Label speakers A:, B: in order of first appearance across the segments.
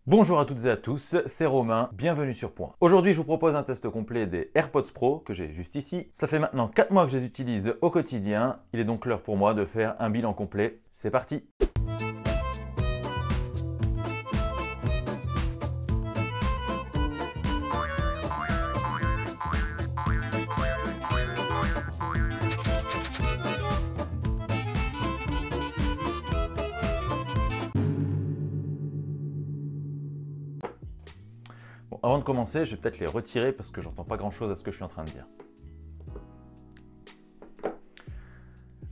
A: Bonjour à toutes et à tous, c'est Romain, bienvenue sur Point. Aujourd'hui, je vous propose un test complet des AirPods Pro que j'ai juste ici. Cela fait maintenant 4 mois que je les utilise au quotidien. Il est donc l'heure pour moi de faire un bilan complet. C'est parti! Bon, avant de commencer, je vais peut-être les retirer parce que j'entends pas grand-chose à ce que je suis en train de dire.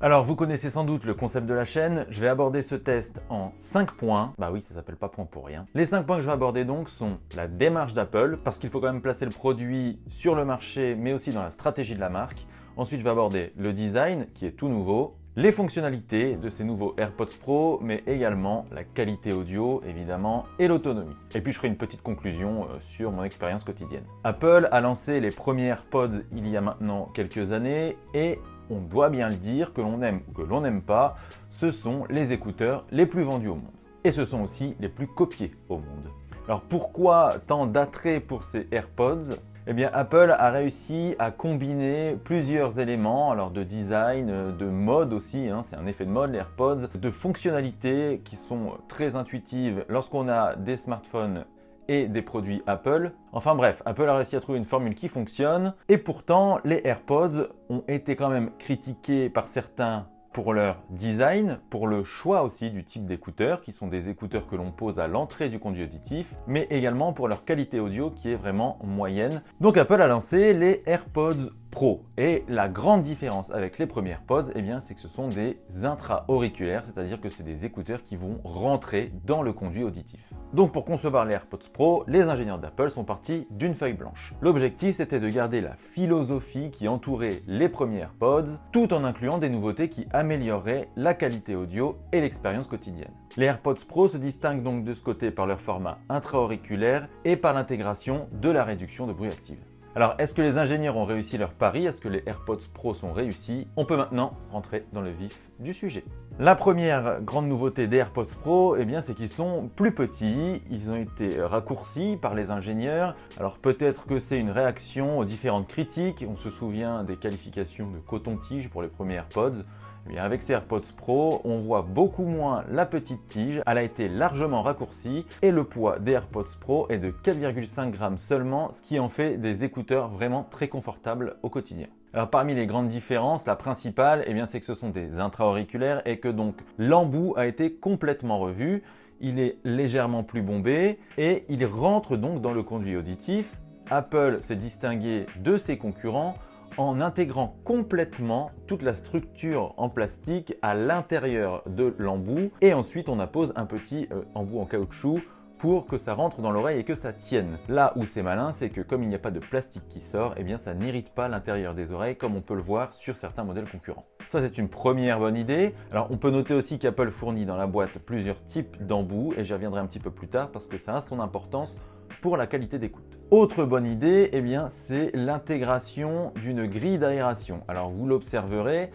A: Alors, vous connaissez sans doute le concept de la chaîne. Je vais aborder ce test en 5 points. Bah oui, ça s'appelle pas point pour rien. Les 5 points que je vais aborder donc sont la démarche d'Apple, parce qu'il faut quand même placer le produit sur le marché, mais aussi dans la stratégie de la marque. Ensuite, je vais aborder le design, qui est tout nouveau, les fonctionnalités de ces nouveaux AirPods Pro, mais également la qualité audio, évidemment, et l'autonomie. Et puis, je ferai une petite conclusion sur mon expérience quotidienne. Apple a lancé les premiers AirPods il y a maintenant quelques années, et on doit bien le dire, que l'on aime ou que l'on n'aime pas, ce sont les écouteurs les plus vendus au monde. Et ce sont aussi les plus copiés au monde. Alors pourquoi tant d'attrait pour ces AirPods ? Eh bien, Apple a réussi à combiner plusieurs éléments, alors de design, de mode aussi, c'est un effet de mode les AirPods, de fonctionnalités qui sont très intuitives lorsqu'on a des smartphones et des produits Apple. Enfin bref, Apple a réussi à trouver une formule qui fonctionne et pourtant les AirPods ont été quand même critiqués par certains pour leur design, pour le choix aussi du type d'écouteurs, qui sont des écouteurs que l'on pose à l'entrée du conduit auditif, mais également pour leur qualité audio qui est vraiment moyenne. Donc Apple a lancé les AirPods Pro. Et la grande différence avec les premiers AirPods, eh bien, c'est que ce sont des intra-auriculaires, c'est-à-dire que c'est des écouteurs qui vont rentrer dans le conduit auditif. Donc pour concevoir les AirPods Pro, les ingénieurs d'Apple sont partis d'une feuille blanche. L'objectif, c'était de garder la philosophie qui entourait les premiers AirPods, tout en incluant des nouveautés qui amélioreraient la qualité audio et l'expérience quotidienne. Les AirPods Pro se distinguent donc de ce côté par leur format intra-auriculaire et par l'intégration de la réduction de bruit active. Alors, est-ce que les ingénieurs ont réussi leur pari? Est-ce que les AirPods Pro sont réussis? On peut maintenant rentrer dans le vif du sujet. La première grande nouveauté des AirPods Pro, eh bien, c'est qu'ils sont plus petits. Ils ont été raccourcis par les ingénieurs. Alors, peut-être que c'est une réaction aux différentes critiques. On se souvient des qualifications de coton-tige pour les premiers AirPods. Eh bien, avec ces AirPods Pro, on voit beaucoup moins la petite tige, elle a été largement raccourcie et le poids des AirPods Pro est de 4,5 grammes seulement, ce qui en fait des écouteurs vraiment très confortables au quotidien. Alors parmi les grandes différences, la principale, eh bien, c'est que ce sont des intra-auriculaires et que donc l'embout a été complètement revu. Il est légèrement plus bombé et il rentre donc dans le conduit auditif. Apple s'est distingué de ses concurrents en intégrant complètement toute la structure en plastique à l'intérieur de l'embout et ensuite on appose un petit embout en caoutchouc pour que ça rentre dans l'oreille et que ça tienne. Là où c'est malin, c'est que comme il n'y a pas de plastique qui sort, eh bien ça n'irrite pas l'intérieur des oreilles comme on peut le voir sur certains modèles concurrents. Ça, c'est une première bonne idée. Alors on peut noter aussi qu'Apple fournit dans la boîte plusieurs types d'embouts et j'y reviendrai un petit peu plus tard parce que ça a son importance pour la qualité d'écoute. Autre bonne idée, eh bien, c'est l'intégration d'une grille d'aération. Alors vous l'observerez,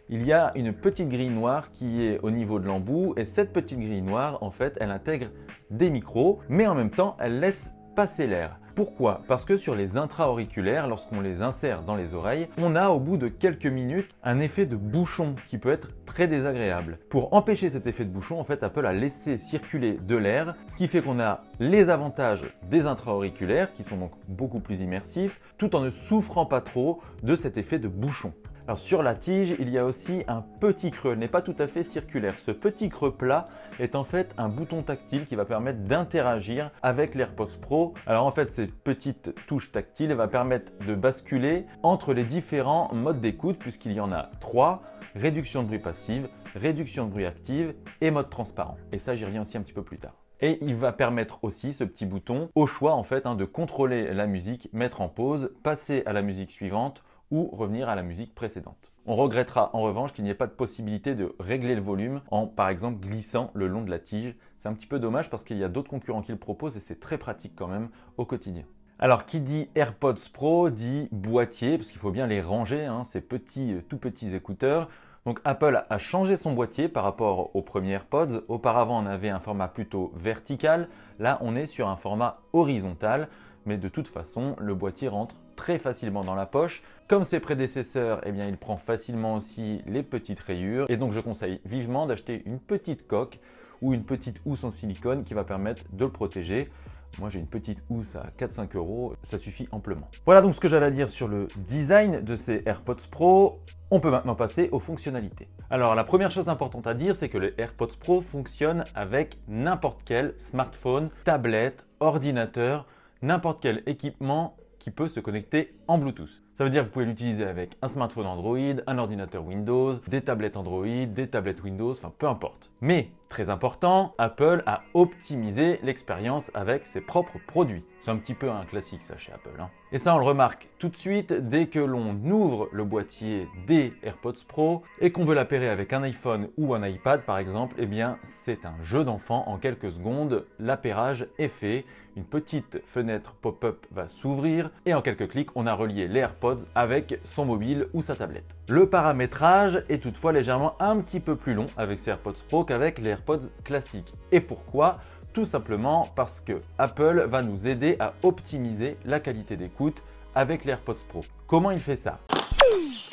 A: il y a une petite grille noire qui est au niveau de l'embout et cette petite grille noire, en fait, elle intègre des micros, mais en même temps, elle laisse passer l'air. Pourquoi? Parce que sur les intra-auriculaires, lorsqu'on les insère dans les oreilles, on a au bout de quelques minutes un effet de bouchon qui peut être très désagréable. Pour empêcher cet effet de bouchon, en fait, Apple a laissé circuler de l'air, ce qui fait qu'on a les avantages des intra-auriculaires qui sont donc beaucoup plus immersifs, tout en ne souffrant pas trop de cet effet de bouchon. Alors sur la tige, il y a aussi un petit creux, il n'est pas tout à fait circulaire. Ce petit creux plat est en fait un bouton tactile qui va permettre d'interagir avec l'AirPods Pro. Alors en fait, cette petite touche tactile va permettre de basculer entre les différents modes d'écoute puisqu'il y en a 3, réduction de bruit passive, réduction de bruit active et mode transparent. Et ça, j'y reviens aussi un petit peu plus tard. Et il va permettre aussi, ce petit bouton, au choix en fait de contrôler la musique, mettre en pause, passer à la musique suivante ou revenir à la musique précédente. On regrettera en revanche qu'il n'y ait pas de possibilité de régler le volume en par exemple glissant le long de la tige. C'est un petit peu dommage parce qu'il y a d'autres concurrents qui le proposent et c'est très pratique quand même au quotidien. Alors qui dit AirPods Pro dit boîtier parce qu'il faut bien les ranger, ces petits, tout petits écouteurs. Donc Apple a changé son boîtier par rapport aux premiers AirPods. Auparavant, on avait un format plutôt vertical. Là, on est sur un format horizontal. Mais de toute façon, le boîtier rentre très facilement dans la poche. Comme ses prédécesseurs, eh bien, il prend facilement aussi les petites rayures. Et donc, je conseille vivement d'acheter une petite coque ou une petite housse en silicone qui va permettre de le protéger. Moi, j'ai une petite housse à 4-5 €, ça suffit amplement. Voilà donc ce que j'avais à dire sur le design de ces AirPods Pro. On peut maintenant passer aux fonctionnalités. Alors, la première chose importante à dire, c'est que les AirPods Pro fonctionnent avec n'importe quel smartphone, tablette, ordinateur, n'importe quel équipement qui peut se connecter en Bluetooth. Ça veut dire que vous pouvez l'utiliser avec un smartphone Android, un ordinateur Windows, des tablettes Android, des tablettes Windows, enfin peu importe. Mais, très important, Apple a optimisé l'expérience avec ses propres produits. C'est un petit peu un classique ça chez Apple. Et ça on le remarque tout de suite dès que l'on ouvre le boîtier des AirPods Pro et qu'on veut l'appairer avec un iPhone ou un iPad par exemple, eh bien c'est un jeu d'enfant. En quelques secondes, l'appairage est fait. Une petite fenêtre pop-up va s'ouvrir et en quelques clics, on a relié les AirPods avec son mobile ou sa tablette. Le paramétrage est toutefois légèrement un petit peu plus long avec ces AirPods Pro qu'avec les AirPods classiques. Et pourquoi ? Tout simplement parce que Apple va nous aider à optimiser la qualité d'écoute avec les AirPods Pro. Comment il fait ça ?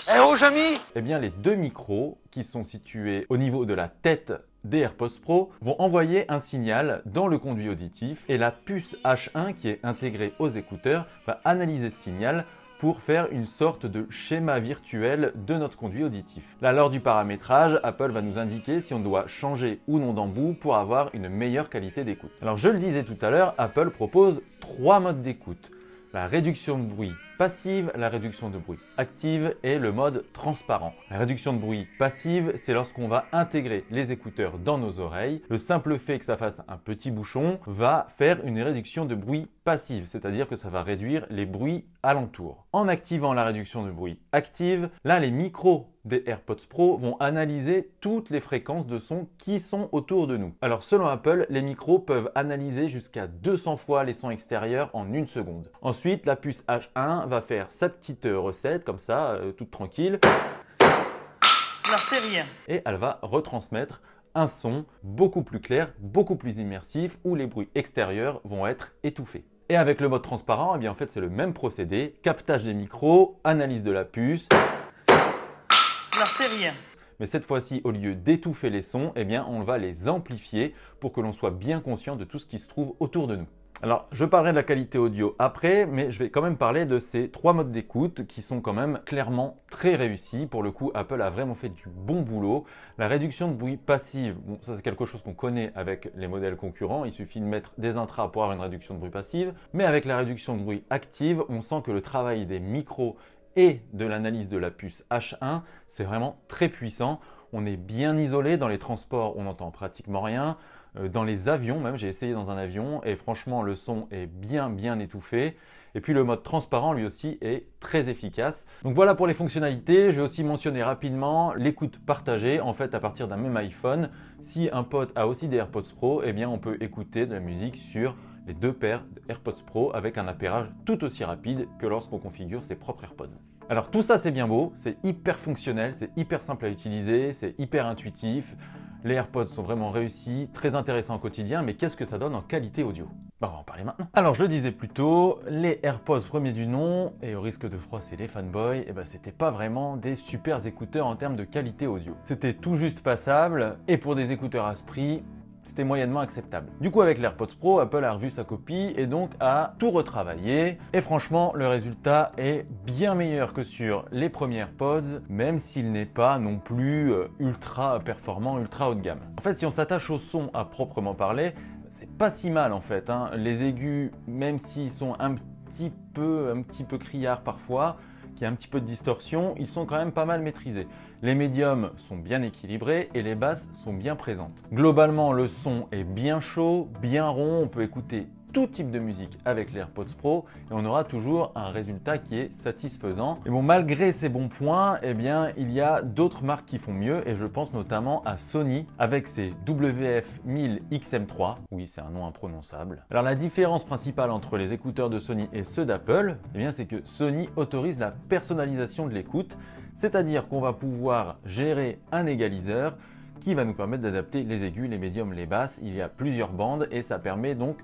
B: Eh oh Jamy!
A: Eh bien les deux micros qui sont situés au niveau de la tête des AirPods Pro vont envoyer un signal dans le conduit auditif et la puce H1 qui est intégrée aux écouteurs va analyser ce signal pour faire une sorte de schéma virtuel de notre conduit auditif. Là, lors du paramétrage, Apple va nous indiquer si on doit changer ou non d'embout pour avoir une meilleure qualité d'écoute. Alors je le disais tout à l'heure, Apple propose 3 modes d'écoute. La réduction de bruit passive, la réduction de bruit active et le mode transparent. La réduction de bruit passive, c'est lorsqu'on va intégrer les écouteurs dans nos oreilles. Le simple fait que ça fasse un petit bouchon va faire une réduction de bruit passive, c'est-à-dire que ça va réduire les bruits alentours. En activant la réduction de bruit active, là les micros des AirPods Pro vont analyser toutes les fréquences de son qui sont autour de nous. Alors selon Apple, les micros peuvent analyser jusqu'à 200 fois les sons extérieurs en 1 seconde. Ensuite, la puce H1 va faire sa petite recette comme ça, toute tranquille.
C: Alors c'est rien.
A: Et elle va retransmettre un son beaucoup plus clair, beaucoup plus immersif où les bruits extérieurs vont être étouffés. Et avec le mode transparent, eh bien en fait c'est le même procédé, captage des micros, analyse de la puce.
C: Alors c'est rien.
A: Mais cette fois-ci, au lieu d'étouffer les sons, eh bien on va les amplifier pour que l'on soit bien conscient de tout ce qui se trouve autour de nous. Alors, je parlerai de la qualité audio après, mais je vais quand même parler de ces 3 modes d'écoute qui sont quand même clairement très réussis. Pour le coup, Apple a vraiment fait du bon boulot. La réduction de bruit passive, bon, ça c'est quelque chose qu'on connaît avec les modèles concurrents. Il suffit de mettre des intras pour avoir une réduction de bruit passive. Mais avec la réduction de bruit active, on sent que le travail des micros et de l'analyse de la puce H1, c'est vraiment très puissant. On est bien isolé dans les transports, on n'entend pratiquement rien. Dans les avions même, j'ai essayé dans un avion et franchement le son est bien étouffé. Et puis le mode transparent lui aussi est très efficace. Donc voilà pour les fonctionnalités. Je vais aussi mentionner rapidement l'écoute partagée. En fait, à partir d'un même iPhone, si un pote a aussi des AirPods Pro, eh bien on peut écouter de la musique sur les 2 paires d'AirPods Pro avec un appairage tout aussi rapide que lorsqu'on configure ses propres AirPods. Alors tout ça c'est bien beau, c'est hyper fonctionnel, c'est hyper simple à utiliser, c'est hyper intuitif. Les AirPods sont vraiment réussis, très intéressants au quotidien, mais qu'est-ce que ça donne en qualité audio ? On va en parler maintenant. Alors je le disais plus tôt, les AirPods premier du nom, et au risque de froisser les fanboys, c'était pas vraiment des super écouteurs en termes de qualité audio. C'était tout juste passable, et pour des écouteurs à ce prix, c'était moyennement acceptable. Du coup, avec l'AirPods Pro, Apple a revu sa copie et donc a tout retravaillé. Et franchement, le résultat est bien meilleur que sur les premiers AirPods, même s'il n'est pas non plus ultra performant, ultra haut de gamme. En fait, si on s'attache au son à proprement parler, c'est pas si mal en fait. Les aigus, même s'ils sont un petit peu criards parfois, qu'il y a un petit peu de distorsion, ils sont quand même pas mal maîtrisés. Les médiums sont bien équilibrés et les basses sont bien présentes. Globalement, le son est bien chaud, bien rond, on peut écouter tout type de musique avec les AirPods Pro et on aura toujours un résultat qui est satisfaisant. Et bon, malgré ces bons points, eh bien, il y a d'autres marques qui font mieux et je pense notamment à Sony avec ses WF-1000XM3. Oui, c'est un nom imprononçable. Alors la différence principale entre les écouteurs de Sony et ceux d'Apple, eh bien, c'est que Sony autorise la personnalisation de l'écoute, c'est-à-dire qu'on va pouvoir gérer un égaliseur qui va nous permettre d'adapter les aigus, les médiums, les basses. Il y a plusieurs bandes et ça permet donc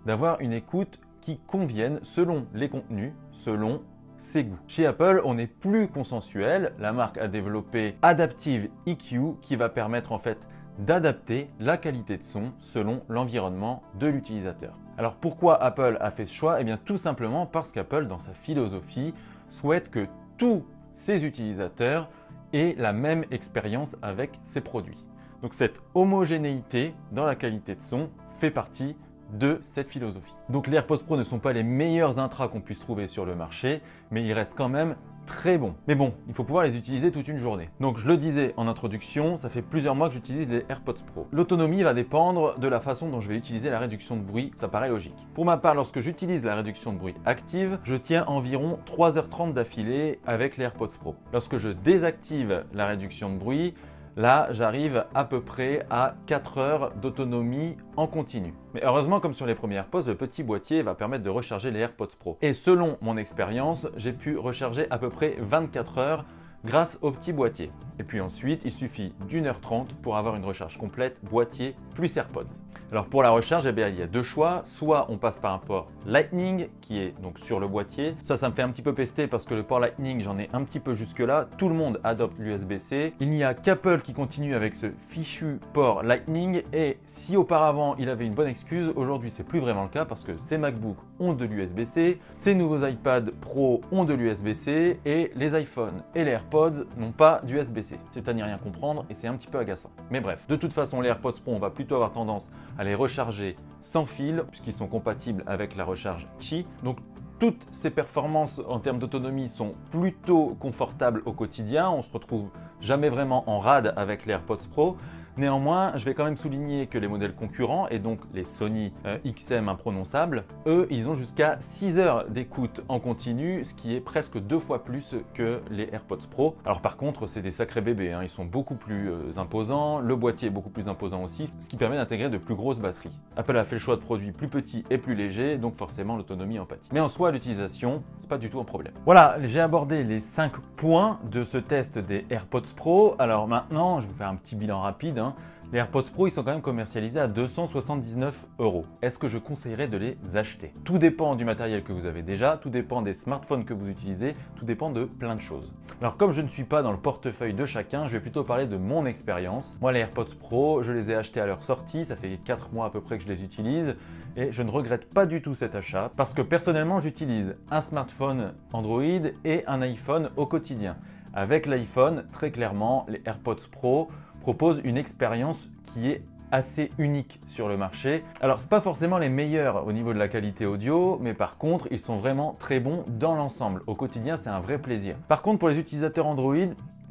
A: d'avoir une écoute qui convienne selon les contenus, selon ses goûts. Chez Apple, on est plus consensuel. La marque a développé Adaptive EQ qui va permettre en fait d'adapter la qualité de son selon l'environnement de l'utilisateur. Alors pourquoi Apple a fait ce choix? Eh bien tout simplement parce qu'Apple, dans sa philosophie, souhaite que tous ses utilisateurs aient la même expérience avec ses produits. Donc cette homogénéité dans la qualité de son fait partie de cette philosophie. Donc les AirPods Pro ne sont pas les meilleurs intras qu'on puisse trouver sur le marché, mais ils restent quand même très bons. Mais bon, il faut pouvoir les utiliser toute une journée. Donc je le disais en introduction, ça fait plusieurs mois que j'utilise les AirPods Pro. L'autonomie va dépendre de la façon dont je vais utiliser la réduction de bruit, ça paraît logique. Pour ma part, lorsque j'utilise la réduction de bruit active, je tiens environ 3h30 d'affilée avec les AirPods Pro. Lorsque je désactive la réduction de bruit, là, j'arrive à peu près à 4 heures d'autonomie en continu. Mais heureusement, comme sur les premières AirPods, le petit boîtier va permettre de recharger les AirPods Pro. Et selon mon expérience, j'ai pu recharger à peu près 24 heures grâce au petit boîtier. Et puis ensuite, il suffit d'1h30 pour avoir une recharge complète boîtier plus AirPods. Alors pour la recharge, eh bien, il y a deux choix. Soit on passe par un port Lightning qui est donc sur le boîtier. Ça me fait un petit peu pester parce que le port Lightning, j'en ai un petit peu jusque là. Tout le monde adopte l'USB-C. Il n'y a qu'Apple qui continue avec ce fichu port Lightning. Et si auparavant il avait une bonne excuse, aujourd'hui c'est plus vraiment le cas parce que ces MacBooks ont de l'USB-C, ces nouveaux iPad Pro ont de l'USB-C et les iPhones et les AirPods n'ont pas d'USB-C. C'est à n'y rien comprendre et c'est un petit peu agaçant. Mais bref, de toute façon les AirPods Pro, on va plutôt avoir tendance à les recharger sans fil puisqu'ils sont compatibles avec la recharge Qi. Donc toutes ces performances en termes d'autonomie sont plutôt confortables au quotidien. On se retrouve jamais vraiment en rade avec les AirPods Pro. Néanmoins, je vais quand même souligner que les modèles concurrents, et donc les Sony XM imprononçables, eux, ils ont jusqu'à 6 heures d'écoute en continu, ce qui est presque 2 fois plus que les AirPods Pro. Alors par contre, c'est des sacrés bébés, hein. Ils sont beaucoup plus imposants, le boîtier est beaucoup plus imposant aussi, ce qui permet d'intégrer de plus grosses batteries. Apple a fait le choix de produits plus petits et plus légers, donc forcément l'autonomie en pâtit. Mais en soi, l'utilisation, c'est pas du tout un problème. Voilà, j'ai abordé les 5 points de ce test des AirPods Pro. Alors maintenant, je vais vous faire un petit bilan rapide, hein. Les AirPods Pro, ils sont quand même commercialisés à 279 €. Est-ce que je conseillerais de les acheter? Tout dépend du matériel que vous avez déjà, tout dépend des smartphones que vous utilisez, tout dépend de plein de choses. Alors comme je ne suis pas dans le portefeuille de chacun, je vais plutôt parler de mon expérience. Moi, les AirPods Pro, je les ai achetés à leur sortie, ça fait 4 mois à peu près que je les utilise et je ne regrette pas du tout cet achat parce que personnellement, j'utilise un smartphone Android et un iPhone au quotidien. Avec l'iPhone, très clairement, les AirPods Pro propose une expérience qui est assez unique sur le marché. Alors c'est pas forcément les meilleurs au niveau de la qualité audio, mais par contre ils sont vraiment très bons dans l'ensemble. Au quotidien, c'est un vrai plaisir. Par contre, pour les utilisateurs Android,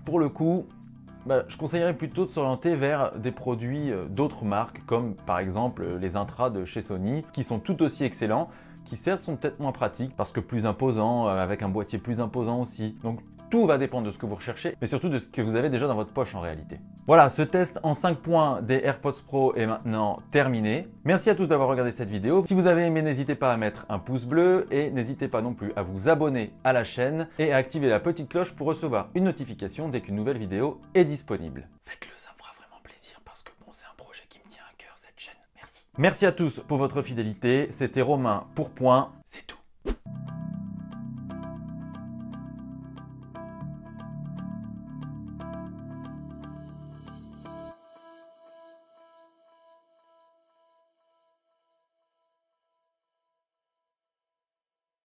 A: pour le coup, je conseillerais plutôt de s'orienter vers des produits d'autres marques, comme par exemple les intras de chez Sony, qui sont tout aussi excellents, qui certes sont peut-être moins pratiques parce que plus imposants, avec un boîtier plus imposant aussi. Donc tout va dépendre de ce que vous recherchez, mais surtout de ce que vous avez déjà dans votre poche en réalité. Voilà, ce test en 5 points des AirPods Pro est maintenant terminé. Merci à tous d'avoir regardé cette vidéo. Si vous avez aimé, n'hésitez pas à mettre un pouce bleu et n'hésitez pas non plus à vous abonner à la chaîne et à activer la petite cloche pour recevoir une notification dès qu'une nouvelle vidéo est disponible. Faites-le, ça me fera vraiment plaisir parce que bon, c'est un projet qui me tient à cœur cette chaîne. Merci. Merci à tous pour votre fidélité. C'était Romain pour Point.